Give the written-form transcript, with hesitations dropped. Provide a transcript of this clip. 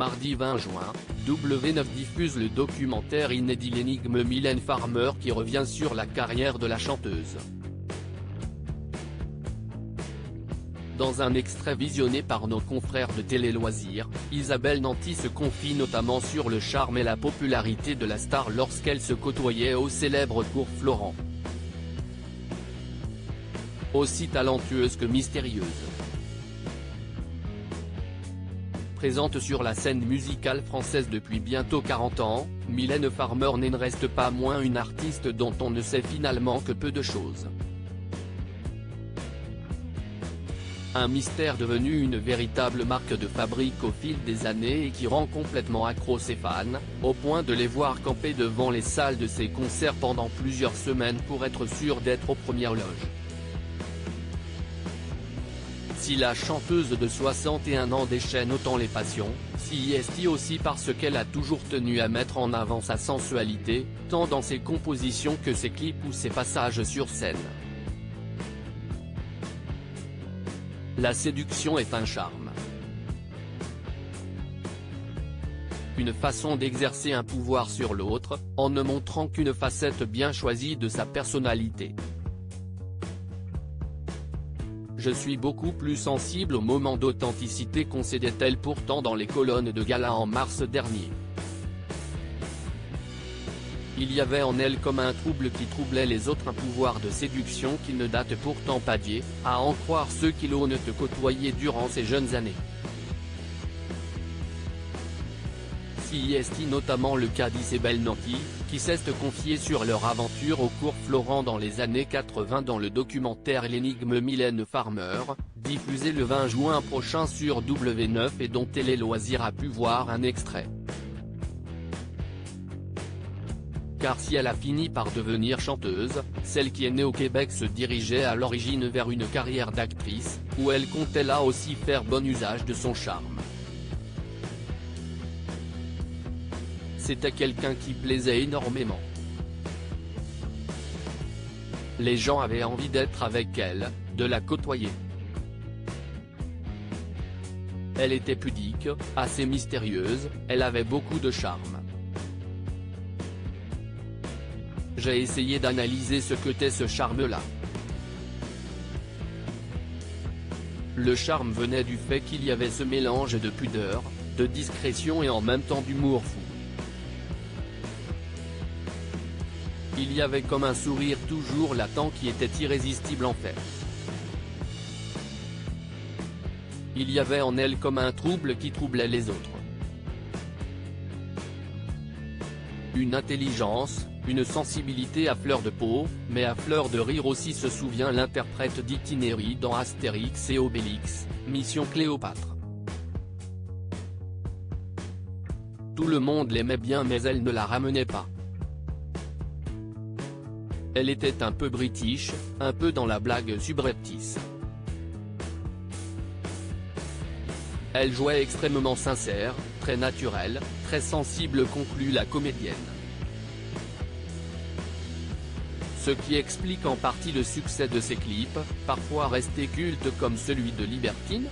Mardi 20 juin, W9 diffuse le documentaire inédit L'énigme Mylène Farmer qui revient sur la carrière de la chanteuse. Dans un extrait visionné par nos confrères de Télé Loisirs, Isabelle Nanty se confie notamment sur le charme et la popularité de la star lorsqu'elle se côtoyait au célèbre cours Florent. Aussi talentueuse que mystérieuse. Présente sur la scène musicale française depuis bientôt 40 ans, Mylène Farmer ne reste pas moins une artiste dont on ne sait finalement que peu de choses. Un mystère devenu une véritable marque de fabrique au fil des années et qui rend complètement accro ses fans, au point de les voir camper devant les salles de ses concerts pendant plusieurs semaines pour être sûr d'être aux premières loges. Si la chanteuse de 61 ans déchaîne autant les passions, si est-il aussi parce qu'elle a toujours tenu à mettre en avant sa sensualité, tant dans ses compositions que ses clips ou ses passages sur scène. La séduction est un charme. Une façon d'exercer un pouvoir sur l'autre, en ne montrant qu'une facette bien choisie de sa personnalité. Je suis beaucoup plus sensible au moment d'authenticité, concédait-elle pourtant dans les colonnes de Gala en mars dernier. Il y avait en elle comme un trouble qui troublait les autres, un pouvoir de séduction qui ne date pourtant pas d'hier, à en croire ceux qui l'ont côtoyé durant ces jeunes années. Si est notamment le cas d'Isabelle Nanty, qui s'est confiée sur leur aventure au cours Florent dans les années 80 dans le documentaire L'énigme Mylène Farmer, diffusé le 20 juin prochain sur W9 et dont Télé Loisirs a pu voir un extrait. Car si elle a fini par devenir chanteuse, celle qui est née au Québec se dirigeait à l'origine vers une carrière d'actrice, où elle comptait là aussi faire bon usage de son charme. C'était quelqu'un qui plaisait énormément. Les gens avaient envie d'être avec elle, de la côtoyer. Elle était pudique, assez mystérieuse, elle avait beaucoup de charme. J'ai essayé d'analyser ce qu'était ce charme-là. Le charme venait du fait qu'il y avait ce mélange de pudeur, de discrétion et en même temps d'humour fou. Il y avait comme un sourire toujours latent qui était irrésistible en fait. Il y avait en elle comme un trouble qui troublait les autres. Une intelligence, une sensibilité à fleur de peau, mais à fleur de rire aussi, se souvient l'interprète d'Itinéris dans Astérix et Obélix, Mission Cléopâtre. Tout le monde l'aimait bien mais elle ne la ramenait pas. Elle était un peu british, un peu dans la blague subreptice. Elle jouait extrêmement sincère, très naturelle, très sensible, conclut la comédienne. Ce qui explique en partie le succès de ses clips, parfois restés cultes comme celui de Libertine.